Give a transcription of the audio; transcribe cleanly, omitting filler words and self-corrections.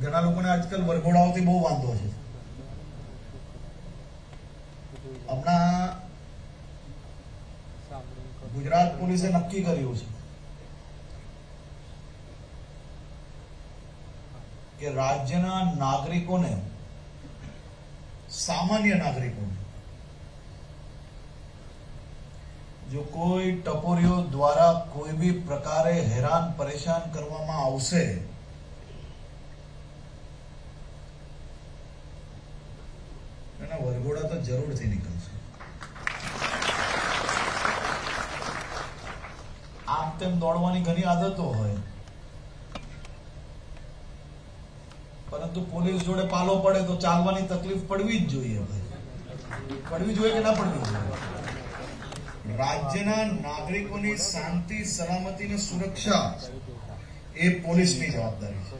ઘણા લોકોને આજકાલ વરઘોડાઓથી બહુ વાંધો છે. હમણાં ગુજરાત પોલીસે નક્કી કર્યું છે કે રાજ્યના નાગરિકોને, સામાન્ય નાગરિકોને જો કોઈ ટપોરીઓ દ્વારા કોઈ બી પ્રકારે હેરાન પરેશાન કરવામાં આવશે એના વરઘોડા તો જરૂરથી નીકળશે. આમ તેમ દોડવાની ઘણી આદતો હોય, પરંતુ પોલીસ જોડે પાલો પડે તો ચાલવાની તકલીફ પડવી જ જોઈએ. પડવી જોઈએ કે ના પડવી જોઈએ? રાજ્યના નાગરિકોની શાંતિ, સલામતી અને સુરક્ષા એ પોલીસની જવાબદારી છે.